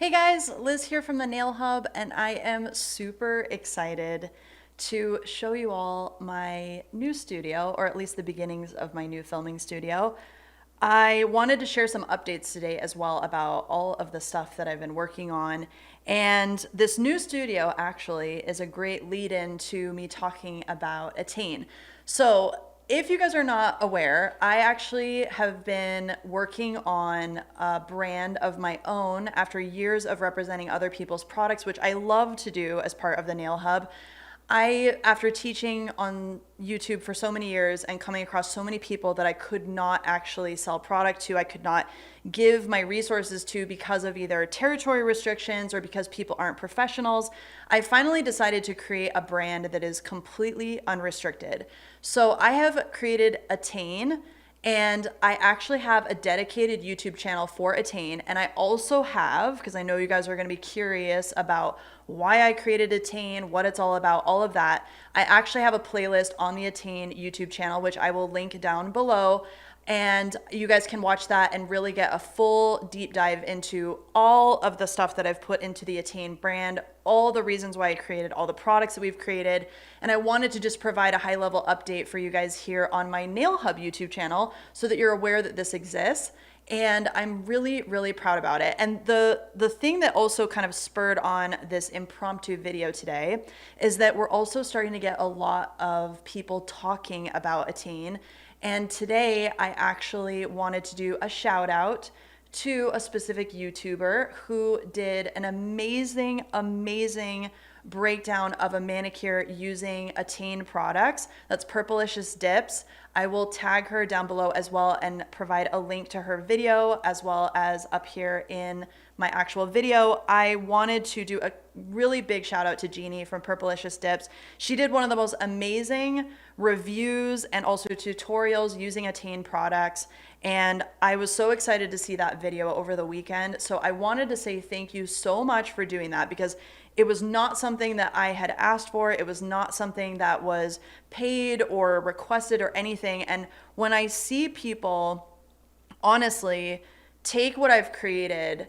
Hey guys, Liz here from the Nail Hub, and I am super excited to show you all my new studio, or at least the beginnings of my new filming studio. I wanted to share some updates today as well about all of the stuff that I've been working on. And this new studio actually is a great lead in to me talking about Attain. So if you guys are not aware, I actually have been working on a brand of my own after years of representing other people's products, which I love to do as part of the Nail Hub. After teaching on YouTube for so many years and coming across so many people that I could not actually sell product to, I could not give my resources to because of either territory restrictions or because people aren't professionals, I finally decided to create a brand that is completely unrestricted. So I have created Attain, and I actually have a dedicated YouTube channel for Attain. And I also have, because I know you guys are going to be curious about why I created Attain, what it's all about, all of that. I actually have a playlist on the Attain YouTube channel, which I will link down below. And you guys can watch that and really get a full deep dive into all of the stuff that I've put into the Attain brand, all the reasons why I created, all the products that we've created. And I wanted to just provide a high level update for you guys here on my Nail Hub YouTube channel so that you're aware that this exists. And I'm really, really proud about it. And the thing that also kind of spurred on this impromptu video today is that we're also starting to get a lot of people talking about Attain. And today I actually wanted to do a shout out to a specific YouTuber who did an amazing, amazing breakdown of a manicure using Attain products. That's Purpalicious Dips. I will tag her down below as well and provide a link to her video as well as up here in my actual video. I wanted to do a really big shout out to Jeannie from Purpalicious Dips. She did one of the most amazing reviews and also tutorials using Attain products. And I was so excited to see that video over the weekend. So I wanted to say thank you so much for doing that because it was not something that I had asked for. It was not something that was paid or requested or anything. And when I see people honestly take what I've created,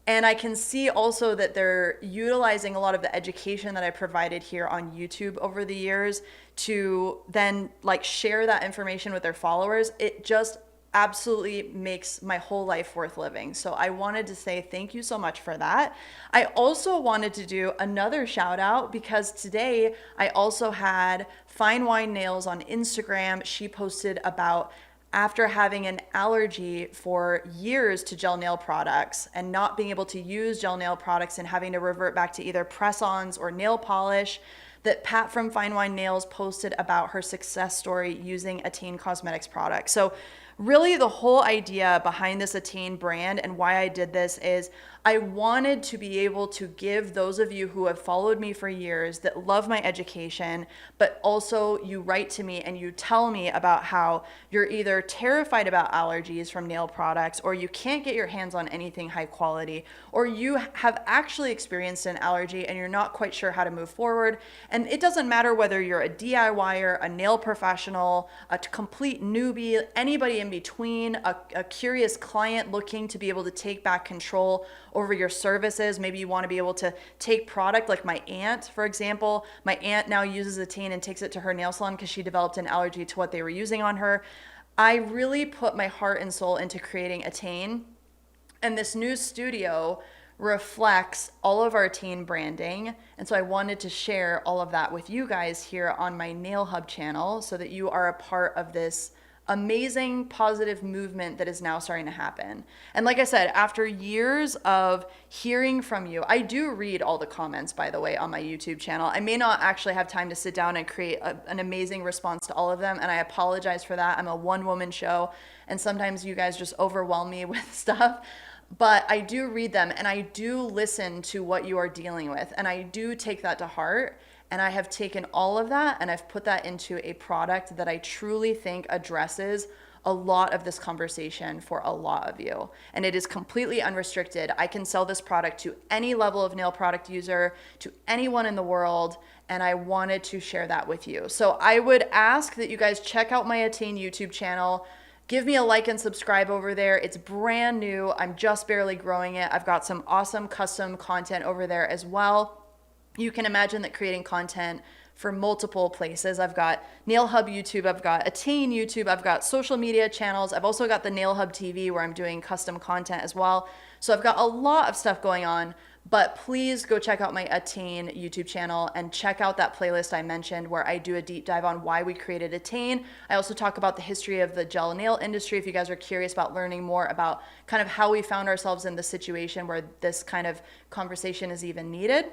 and I can see also that they're utilizing a lot of the education that I provided here on YouTube over the years to then like share that information with their followers, it just absolutely makes my whole life worth living. So I wanted to say thank you so much for that. I also wanted to do another shout out because today I also had Fine Wine Nails on Instagram. She posted about after having an allergy for years to gel nail products and not being able to use gel nail products and having to revert back to either press-ons or nail polish, that Pat from Fine Wine Nails posted about her success story using Attain Cosmetics products. So really the whole idea behind this Attain brand and why I did this is I wanted to be able to give those of you who have followed me for years that love my education, but also you write to me and you tell me about how you're either terrified about allergies from nail products, or you can't get your hands on anything high quality, or you have actually experienced an allergy and you're not quite sure how to move forward. And it doesn't matter whether you're a DIYer, a nail professional, a complete newbie, anybody in between, a curious client looking to be able to take back control over your services. Maybe you want to be able to take product like my aunt, for example. My aunt now uses Attain and takes it to her nail salon because she developed an allergy to what they were using on her. I really put my heart and soul into creating Attain, and this new studio reflects all of our Attain branding. And so I wanted to share all of that with you guys here on my Nail Hub channel so that you are a part of this amazing positive movement that is now starting to happen. And like I said, after years of hearing from you, I do read all the comments, by the way, on my YouTube channel. I may not actually have time to sit down and create an amazing response to all of them, and I apologize for that. I'm a one-woman show, and sometimes you guys just overwhelm me with stuff. But I do read them and I do listen to what you are dealing with, and I do take that to heart. And I have taken all of that and I've put that into a product that I truly think addresses a lot of this conversation for a lot of you. And it is completely unrestricted. I can sell this product to any level of nail product user, to anyone in the world. And I wanted to share that with you. So I would ask that you guys check out my Attain YouTube channel. Give me a like and subscribe over there. It's brand new. I'm just barely growing it. I've got some awesome custom content over there as well. You can imagine that creating content for multiple places. I've got NailHub YouTube, I've got Attain YouTube, I've got social media channels. I've also got the NailHub TV where I'm doing custom content as well. So I've got a lot of stuff going on, but please go check out my Attain YouTube channel and check out that playlist I mentioned where I do a deep dive on why we created Attain. I also talk about the history of the gel nail industry if you guys are curious about learning more about kind of how we found ourselves in the situation where this kind of conversation is even needed.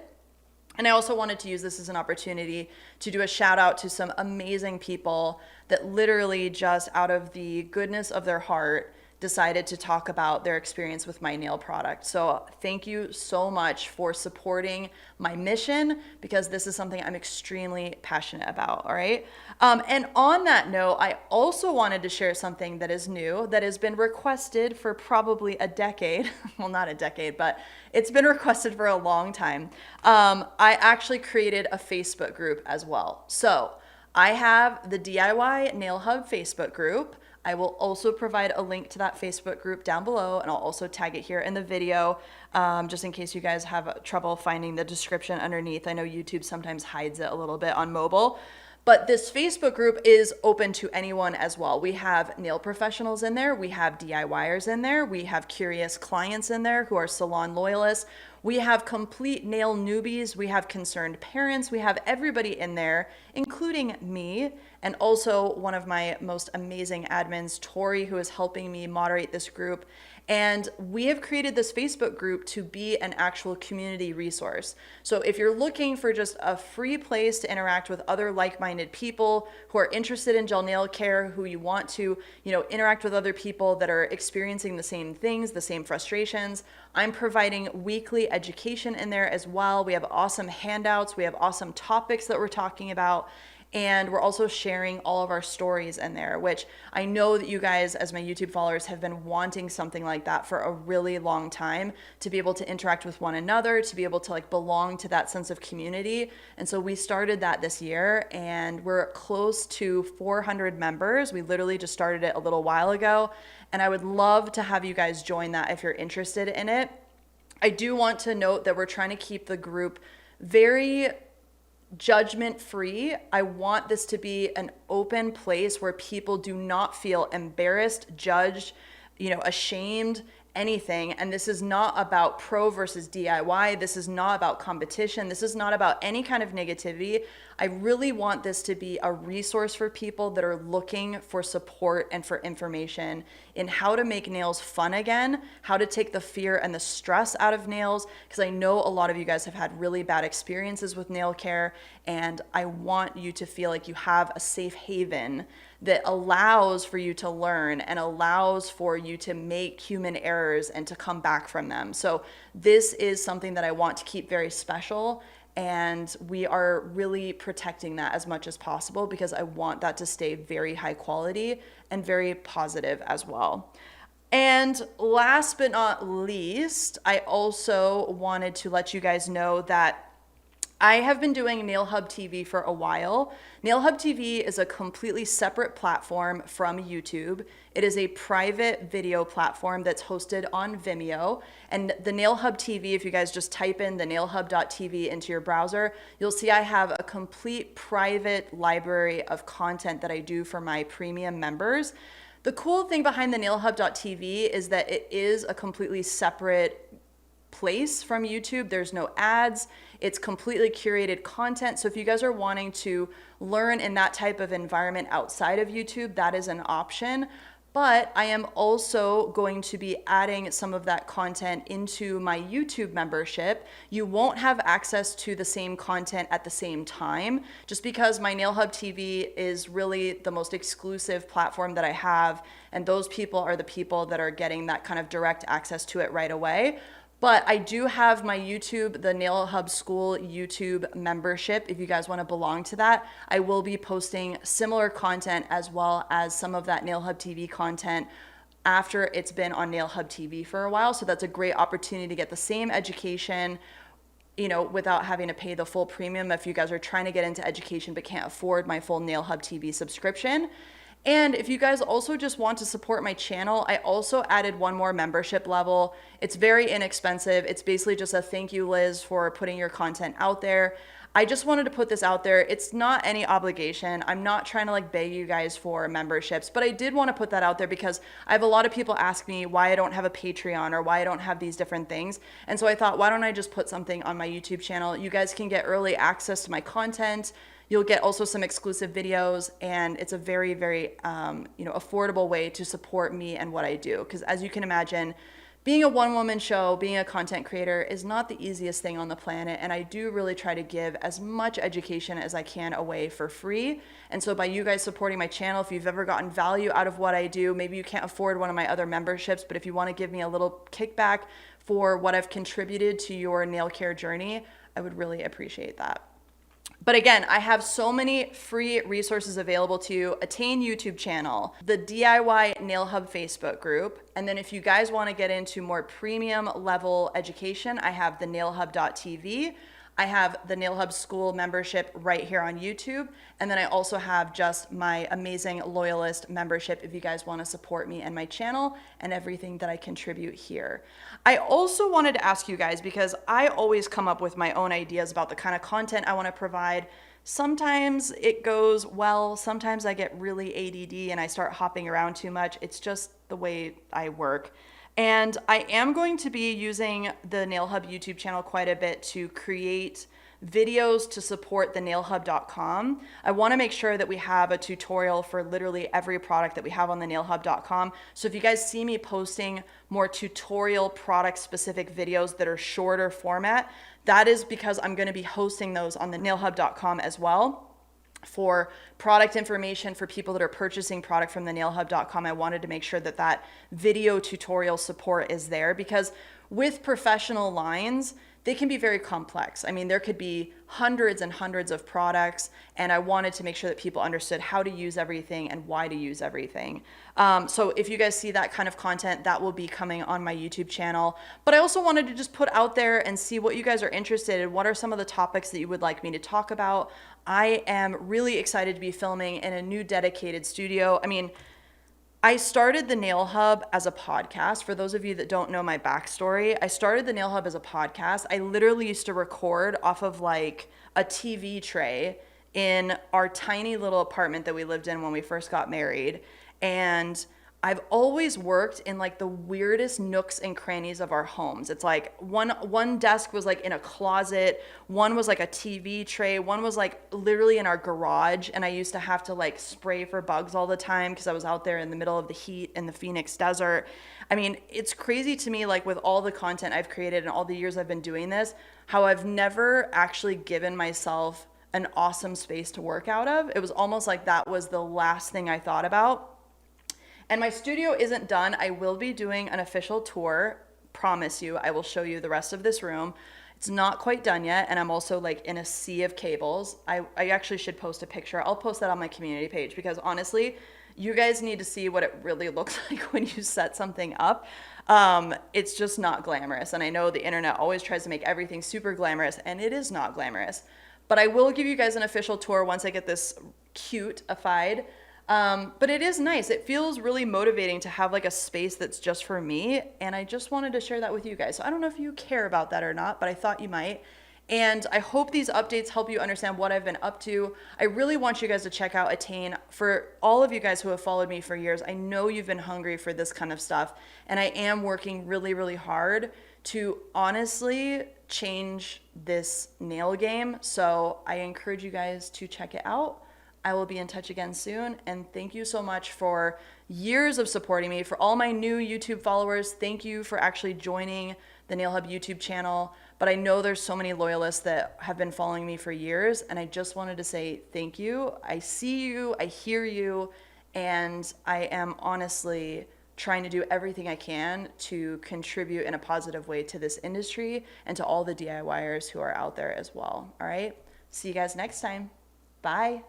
And I also wanted to use this as an opportunity to do a shout out to some amazing people that literally just out of the goodness of their heart decided to talk about their experience with my nail product. So thank you so much for supporting my mission, because this is something I'm extremely passionate about, all right? And on that note, I also wanted to share something that is new, that has been requested for probably a decade. Well, not a decade, but it's been requested for a long time. I actually created a Facebook group as well. So I have the DIY NailHub Facebook group. I will also provide a link to that Facebook group down below, and I'll also tag it here in the video, just in case you guys have trouble finding the description underneath. I know YouTube sometimes hides it a little bit on mobile, but this Facebook group is open to anyone as well. We have nail professionals in there, we have DIYers in there, we have curious clients in there who are salon loyalists, we have complete nail newbies, we have concerned parents, we have everybody in there, including me, and also one of my most amazing admins, Tori, who is helping me moderate this group. And we have created this Facebook group to be an actual community resource. So if you're looking for just a free place to interact with other like-minded people who are interested in gel nail care, who you want to, interact with other people that are experiencing the same things, the same frustrations, I'm providing weekly education in there as well. We have awesome handouts. We have awesome topics that we're talking about. And we're also sharing all of our stories in there, which I know that you guys, as my YouTube followers, have been wanting something like that for a really long time, to be able to interact with one another, to be able to belong to that sense of community. And so we started that this year, and we're close to 400 members. We literally just started it a little while ago, and I would love to have you guys join that if you're interested in it. I do want to note that we're trying to keep the group very judgment free. I want this to be an open place where people do not feel embarrassed, judged, ashamed, anything. And this is not about pro versus DIY. This is not about competition. This is not about any kind of negativity. I really want this to be a resource for people that are looking for support and for information in how to make nails fun again, how to take the fear and the stress out of nails, because I know a lot of you guys have had really bad experiences with nail care, and I want you to feel like you have a safe haven that allows for you to learn and allows for you to make human errors and to come back from them. So this is something that I want to keep very special, and we are really protecting that as much as possible, because I want that to stay very high quality and very positive as well. And last but not least, I also wanted to let you guys know that I have been doing NailHub TV for a while. NailHub TV is a completely separate platform from YouTube. It is a private video platform that's hosted on Vimeo. And the NailHub TV, if you guys just type in the NailHub.tv into your browser, you'll see I have a complete private library of content that I do for my premium members. The cool thing behind the NailHub.tv is that it is a completely separate place from YouTube. There's no ads. It's completely curated content. So if you guys are wanting to learn in that type of environment outside of YouTube, that is an option. But I am also going to be adding some of that content into my YouTube membership. You won't have access to the same content at the same time, just because my NailHub TV is really the most exclusive platform that I have. And those people are the people that are getting that kind of direct access to it right away. But I do have my YouTube, the NailHub School YouTube membership. If you guys want to belong to that, I will be posting similar content as well as some of that NailHub TV content after it's been on NailHub TV for a while. So that's a great opportunity to get the same education, without having to pay the full premium if you guys are trying to get into education but can't afford my full NailHub TV subscription. And if you guys also just want to support my channel, I also added one more membership level. It's very inexpensive. It's basically just a thank you, Liz, for putting your content out there. I just wanted to put this out there. It's not any obligation. I'm not trying to like beg you guys for memberships, but I did want to put that out there because I have a lot of people ask me why I don't have a Patreon or why I don't have these different things. And so I thought, why don't I just put something on my YouTube channel? You guys can get early access to my content. You'll get also some exclusive videos, and it's a very, very affordable way to support me and what I do. Because as you can imagine, being a one-woman show, being a content creator is not the easiest thing on the planet, and I do really try to give as much education as I can away for free. And so by you guys supporting my channel, if you've ever gotten value out of what I do, maybe you can't afford one of my other memberships, but if you want to give me a little kickback for what I've contributed to your nail care journey, I would really appreciate that. But again, I have so many free resources available to you. Attain YouTube channel, the DIY NailHub Facebook group. And then if you guys want to get into more premium level education, I have the NailHub.tv. I have the NailHub School membership right here on YouTube. And then I also have just my amazing loyalist membership if you guys want to support me and my channel and everything that I contribute here. I also wanted to ask you guys, because I always come up with my own ideas about the kind of content I want to provide. Sometimes it goes well, sometimes I get really ADD and I start hopping around too much. It's just the way I work. And I am going to be using the NailHub YouTube channel quite a bit to create videos to support the nailhub.com. I want to make sure that we have a tutorial for literally every product that we have on the nailhub.com. So if you guys see me posting more tutorial product specific videos that are shorter format, that is because I'm going to be hosting those on the nailhub.com as well. For product information for people that are purchasing product from the nailhub.com, I wanted to make sure that that video tutorial support is there, because with professional lines, they can be very complex. I mean, there could be hundreds and hundreds of products, and I wanted to make sure that people understood how to use everything and why to use everything. So if you guys see that kind of content, that will be coming on my YouTube channel. But I also wanted to just put out there and see what you guys are interested in. What are some of the topics that you would like me to talk about? I am really excited to be filming in a new dedicated studio. I mean, I started the Nail Hub as a podcast. For those of you that don't know my backstory, I started the Nail Hub as a podcast. I literally used to record off of like a TV tray in our tiny little apartment that we lived in when we first got married. And I've always worked in like the weirdest nooks and crannies of our homes. It's like one desk was like in a closet, one was like a TV tray, one was like literally in our garage, and I used to have to like spray for bugs all the time because I was out there in the middle of the heat in the Phoenix desert. I mean, it's crazy to me, like with all the content I've created and all the years I've been doing this, how I've never actually given myself an awesome space to work out of. It was almost like that was the last thing I thought about. And my studio isn't done. I will be doing an official tour. Promise you, I will show you the rest of this room. It's not quite done yet, and I'm also like in a sea of cables. I actually should post a picture. I'll post that on my community page, because honestly, you guys need to see what it really looks like when you set something up. It's just not glamorous. And I know the internet always tries to make everything super glamorous, and it is not glamorous. But I will give you guys an official tour once I get this cute-ified. But it is nice. It feels really motivating to have like a space that's just for me. And I just wanted to share that with you guys. So I don't know if you care about that or not, but I thought you might. And I hope these updates help you understand what I've been up to. I really want you guys to check out Attain. For all of you guys who have followed me for years, I know you've been hungry for this kind of stuff. And I am working really, really hard to honestly change this nail game. So I encourage you guys to check it out. I will be in touch again soon, and thank you so much for years of supporting me. For all my new YouTube followers, thank you for actually joining the NailHub YouTube channel. But I know there's so many loyalists that have been following me for years, and I just wanted to say thank you. I see you, I hear you, and I am honestly trying to do everything I can to contribute in a positive way to this industry and to all the DIYers who are out there as well. All right, see you guys next time. Bye.